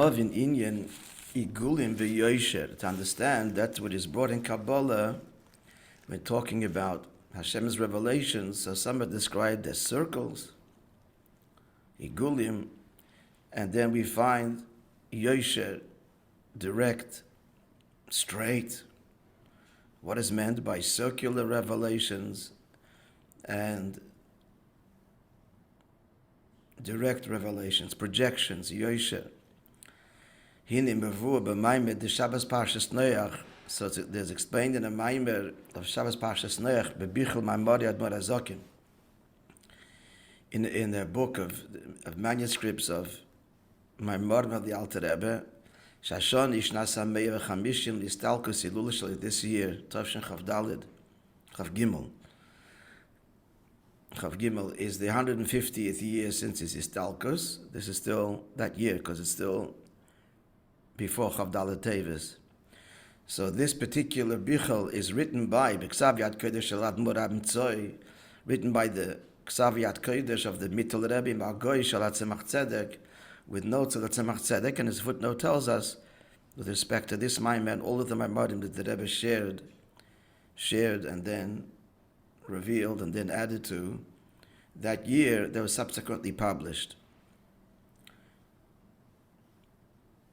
in Inyan, Igulim Viyoshar. To understand, that's what is brought in Kabbalah when talking about Hashem's revelations. So some are described as circles, Igulim, and then we find Yosher, direct, straight. What is meant by circular revelations and direct revelations, projections, Yosher. Hine mevu b'Maamer the Shabbos Parshas Noach. So there's explained in a Maamer of Shabbos Parshas Noach bebichel Maamer Admo Razokim. In the book of manuscripts of Maamer of the Alter Rebbe, Shashon Ishnas HaMeir Chamishim Listalkus Hilul Shel this year, Tavshin Chav Daled, Chav Gimel. Chav Gimel is the 150th year since his Istalkus. This is still that year because it's still before Chav Daled Teves. So this particular bichel is written by B'Ksav Yad Kodesh Shel Admo Rabbi Tzoi, written by the Ksav Yad Kodesh of the Mittel Rebbe Margoy Shel HaTzemach Tzedek, with notes of the Tzemach Tzedek, and his footnote tells us, with respect to this Maamer and all of the Maamerim that the Rebbe shared and then revealed and then added to, that year they were subsequently published.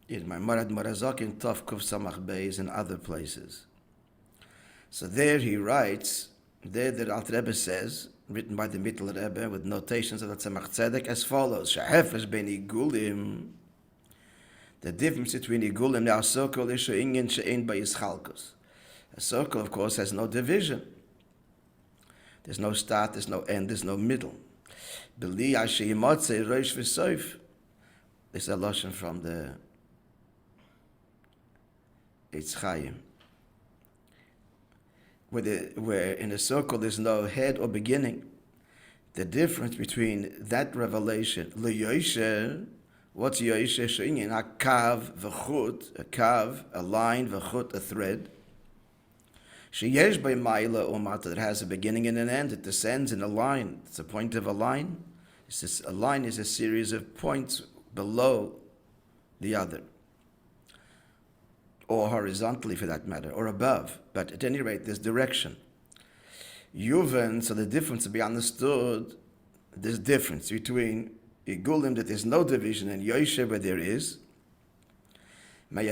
In Maamer Admo Razokim, Tov Kuf Samach Beis, and other places. So there he writes, there the Alter Rebbe says, written by the Mittel Rebbe with notations of the Tzemach Tzedek as follows: Shehefesh ben Igulim, the difference between Igulim and our circle is Inyan she'ein ba'yischalkus. A circle, of course, has no division. There's no start, there's no end, there's no middle. B'li ha'sheyimotze rosh v'soif. This is a lotion from the Chaim. Where in a circle there's no head or beginning. The difference between that revelation, L'Yosher, what's Yosher? She'inyan, a kav v'chut, a kav, a line, v'chut, a thread. Sheyesh b'mayla umata, that has a beginning and an end. It descends in a line. It's a point of a line. A line is a series of points below the other, or horizontally for that matter, or above. But at any rate, there's direction. Yuvan, so the difference to be understood, this difference between Igulim, that there's no division, and Yosher, where there is. The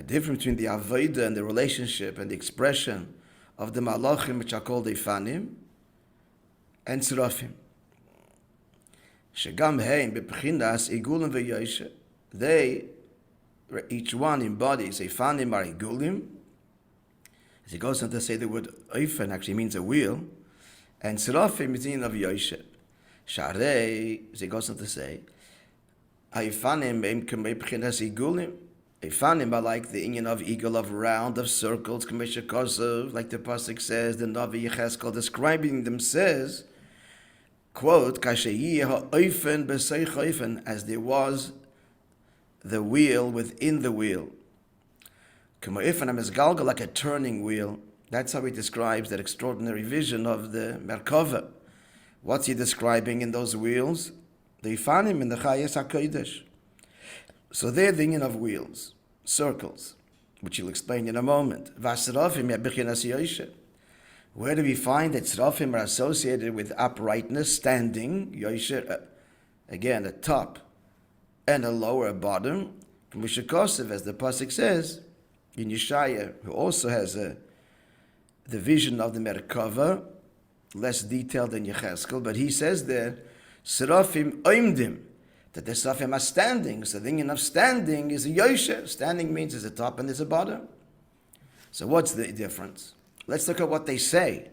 difference between the Avodah and the relationship and the expression of the Malachim, which are called Ifanim, and Tzrafim. Shegam heim b'pchinas Igulim v'Yosher. They, each one embodies a fanim or Igulim. As he goes on to say, the word oifen actually means a wheel, and Tzrafim is in of Yosher. Sharei, as he goes on to say, Haifanim em k'mei b'chinas Igulim. Haifanim are like the Inyan of eagle, of round, of circles, k'mei shekosov, like the pasuk says, the Navi Yecheskel describing them says, quote, Kasheyi ha'oifen b'seich oifen, as there was the wheel within the wheel. Like a turning wheel. That's how he describes that extraordinary vision of the Merkava. What's he describing in those wheels? The Ifanim in the Chayes HaKodesh. So they're the Inyan of wheels, circles, which he'll explain in a moment. Where do we find that Tzrafim are associated with uprightness, standing, Yosher, again, a top and a lower bottom, Mishakosov, as the pasuk says in Yeshaya, who also has the vision of the Merkava, less detailed than Yecheskel, but he says there, Serafim oimdim, that the Serafim are standing. So the Inyan of standing is a Yosher. Standing means there's a top and there's a bottom. So what's the difference? Let's look at what they say,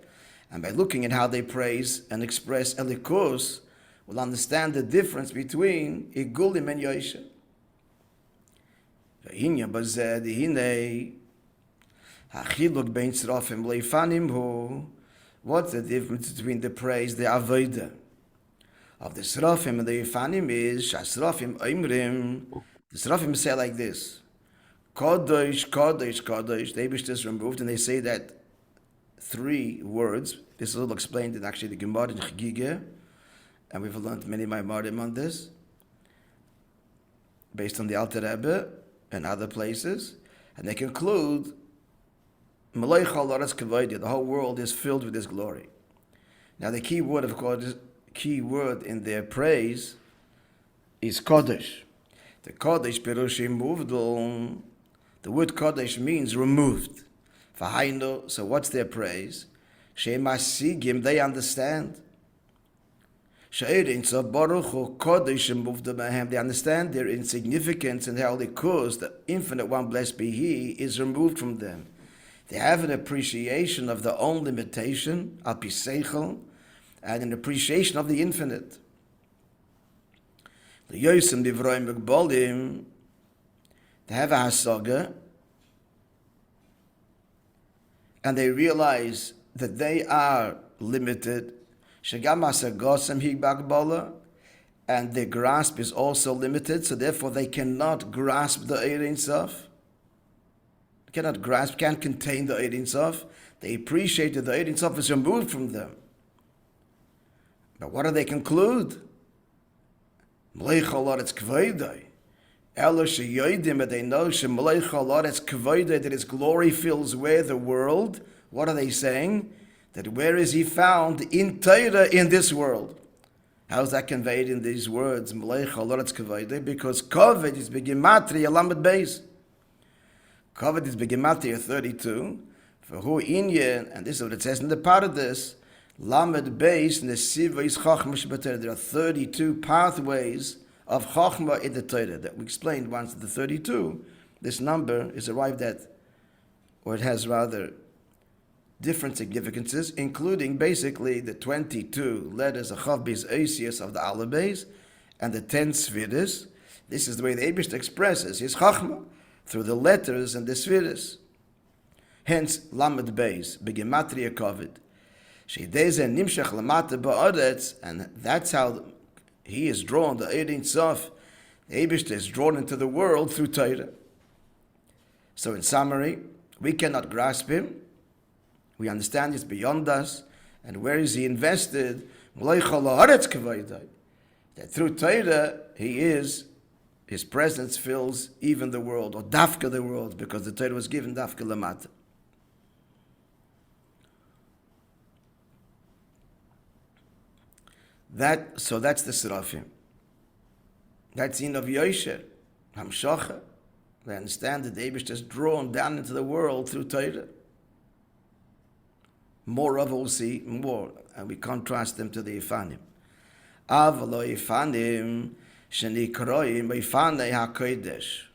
and by looking at how they praise and express Elikus, we'll understand the difference between Igulim and Yosher. What's the difference between the praise, the Avodah of the Srafim and the Ifanim is, Shasrafim Oimrim, the Srafim say like this, Kodesh, Kodesh, Kodesh, the Eibush is removed, and they say that three words. This is all explained in actually the Gemara in Chagigah, and we've learned many Maamerim on this. based on the Alter Rebbe and other places, and they conclude, the whole world is filled with His glory. Now the key word, of course, key word in their praise is Kodesh. The Kodesh Perushim Muvdul. The word Kodesh means removed. Fahaino, so what's their praise? Shemasigim, they understand. They understand their insignificance and how because the infinite one, blessed be He, is removed from them. They have an appreciation of their own limitation, al pi seichel, and an appreciation of the infinite. They have a hasaga, and they realize that they are limited. And their grasp is also limited, so therefore they cannot grasp the Ein Sof. Cannot grasp, can't contain the Ein Sof. They appreciate that the Ein Sof is removed from them. But what do they conclude? They know that His glory fills where the world. What are they saying? That where is He found? In Torah, in this world. How is that conveyed in these words? Because Kovet is begimatria lamed beis. Kovet is begimatria 32. For who Inyan, and this is what it says in the part of this, lamed beis nesiva is chachma sheb'Torah. There are 32 pathways of chachma in the Torah that we explained once. The 32, this number is arrived at, or it has rather different significances, including basically the 22 letters of Chav Beis Eisius of the Alabes and the 10 Sfiris. This is the way the Eibishter expresses His Chachma, through the letters and the Sfiris. Hence, Lamed Beis, Begematria Kovid. Sheideze Nimshach Lamata Ba'aretz, and that's how He is drawn, the Ein Sof. The Eibishter is drawn into the world through Torah. So in summary, we cannot grasp Him. We understand it's beyond us. And where is He invested? That through Torah, His presence fills even the world, or dafka the world, because the Torah was given dafka lamata. So that's the Serafim. That's in of Yoisher, Hamshacha. They understand that the Eibishter is drawn down into the world through Torah. More of, we'll see more, and we contrast them to the Ifanim. Avalo Ifanim shenikroim Ifanei HaKodesh.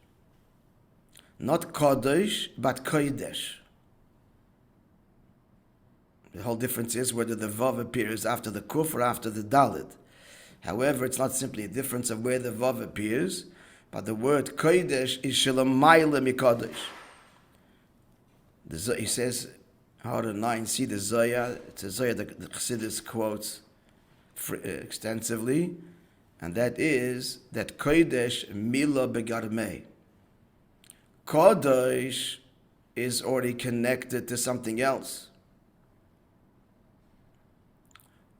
Not Kodesh, but Kodesh. The whole difference is whether the Vav appears after the Kuf or after the Dalit. However, it's not simply a difference of where the Vav appears, but the word Kodesh is Shelamayla Mikodesh. He says, how to 9 see the Zoya. It's a Zoya that the Chassidus quotes extensively, and that is that Kodesh Mila Begarmei. Kodesh is already connected to something else.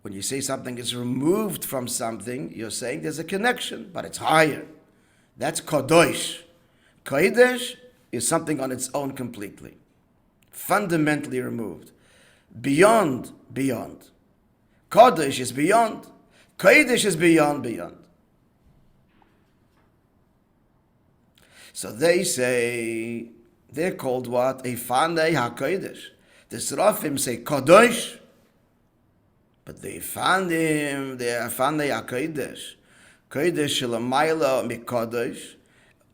When you say something is removed from something, you're saying there's a connection, but it's higher. That's Kodesh. Kodesh is something on its own completely. Fundamentally removed. Beyond. Kodesh is beyond. Kodesh is beyond. So they say, they're called what? Eifanei HaKodesh. The Serafim say Kodesh, but the Eifanim, they're Eifanei HaKodesh. Kodesh Shelamayla Mikodesh.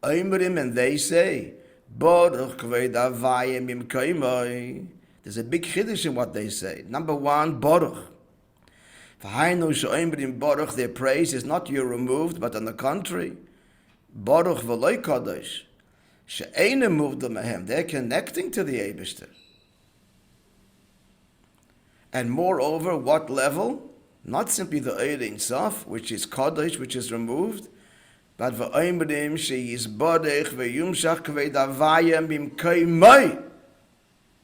Oimrim, and they say, Baruch Kved Avayim Im Kaimai. There's a big chiddush in what they say. Number one, Baruch. V'hainu she'oimrim Baruch, their praise is not you're removed, but on the contrary, Baruch v'loi Kodesh. She'einem moved mahem. They're connecting to the Eibishter. And moreover, what level? Not simply the Ein Sof, which is Kodesh, which is removed, but v'oimrim she'yizbodech v'yumshach kved avayim im kaimai.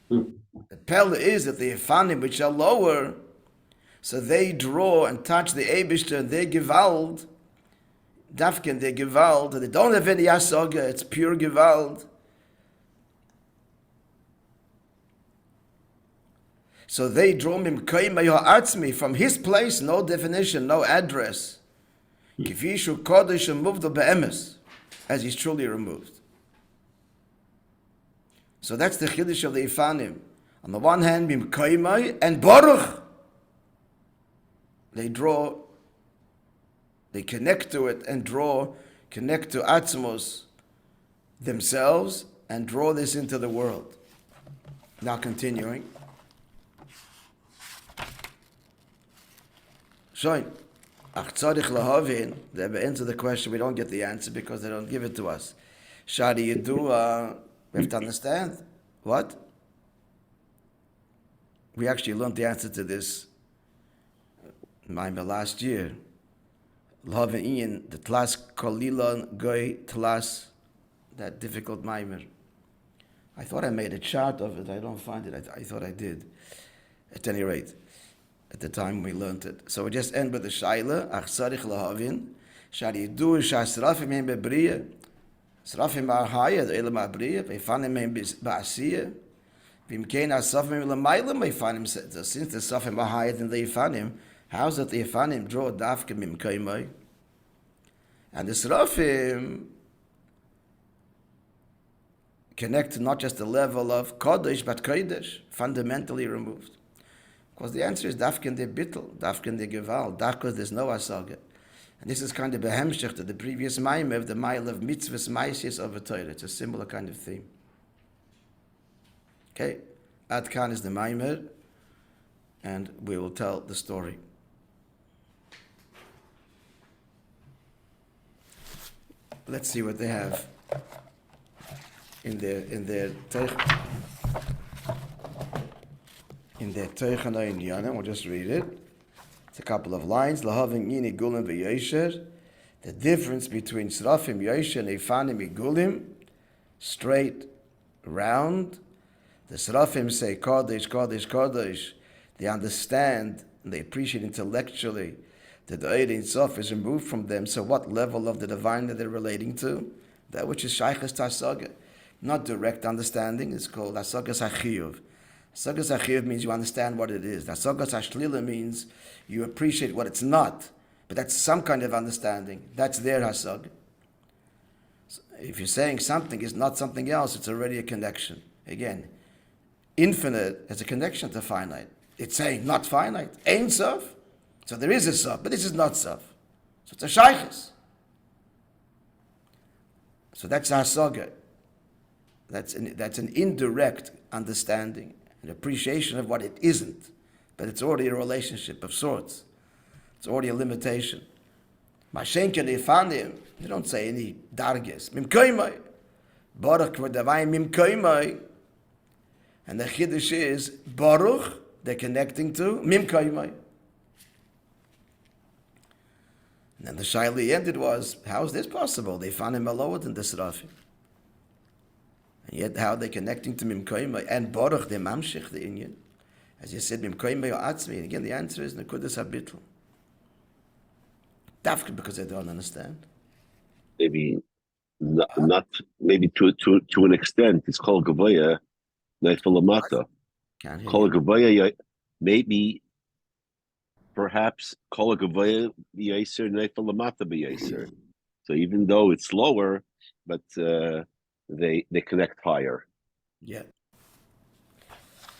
The Pella is that the Ifanim, which are lower, so they draw and touch the Eibishter, and their Gewalt Dafken the Gewalt, they don't have any Asaga, it's pure Gewalt. So they draw Mimkaimay from his place, no definition, no address. Kifishu Kodesh and moved be'emes, as he's truly removed. So that's the Chiddush of the Ifanim. On the one hand, Mimkaimay and Baruch. They connect to it and connect to Atzmos themselves and draw this into the world. Now continuing. Shoin, h'tשכ להבין, they answer the question, we don't get the answer because they don't give it to us. Shari Yedua, we have to understand. What? We actually learned the answer to this Maamer last year. Lahavin Inyan, the Tlas Kolilon Goy Tlas, that difficult Maamer. I thought I made a chart of it. I don't find it. I thought I did. At any rate, at the time we learned it. So we just end with the Shaila, h'tשכ להבין, Shari Yedua Shasrafim Hem Bebriya, Srafim are higher, the Elam Abriya, Veifanim Hem Ba'asiyah, Vimkein Asafim L'maylam, Veifanim, since the Safim are higher than the Ifanim, how's that the Ifanim draw Dafka Mimkaimai? And the Srafim connect to not just the level of Kodesh, but Kodesh, fundamentally removed. Because the answer is Dafka de Bittel, Dafka de Geval, Dafka there's no Asaga. And this is kind of a hemshech to the previous Maamer, the mile of mitzvahs ma'asos of a Torah. It's a similar kind of theme. Okay, Ad Kan is the Maamer, and we will tell the story. Let's see what they have in their Teichana Inyan. We'll just read it. It's a couple of lines. Lahavin Yini Gulim Viyoser. The difference between Srafim Yoisher and Ifanim Igulim, straight, round. The Srafim say Kodesh, Kodesh, Kodesh. They understand and they appreciate intellectually that the Ein Sof is removed from them. So what level of the divine that they're relating to? That which is Shaychas Tasaga. Not direct understanding. It's called Asagas HaChiyuv. Asagas HaChiyuv means you understand what it is. Asagas HaShlila means you appreciate what it's not. But that's some kind of understanding. That's their Hasag. So if you're saying something is not something else, it's already a connection. Again, infinite has a connection to finite. It's saying not finite. Ein Sof. So there is a Sof, but this is not Sof. So it's a Shaychus. So that's Hasaga. That's an indirect understanding, an appreciation of what it isn't. But it's already a relationship of sorts. It's already a limitation. Mashenka Ifanim, they don't say any darges. Mimkaimai. Baruch Kvadavai Mimkaimai. And the Chiddush is Baruch, they're connecting to Mimkaimai. And then the Shaili ended was, how is this possible? They found him lower than the Srafim. And yet how are they connecting to Mimkaimai and Baruch, the Mamshech, the Inyan? As you said, Mimkaimai or Atzmi. And again, the answer is Nekudas HaBitl. Dafka because they don't understand. Maybe not maybe to an extent. It's called Gavaya Neifalamata. Kol Gavaya maybe perhaps Kol Gavaya B'Yaser Neifalamata B'Yaser. So even though it's lower, but they connect higher. Yeah.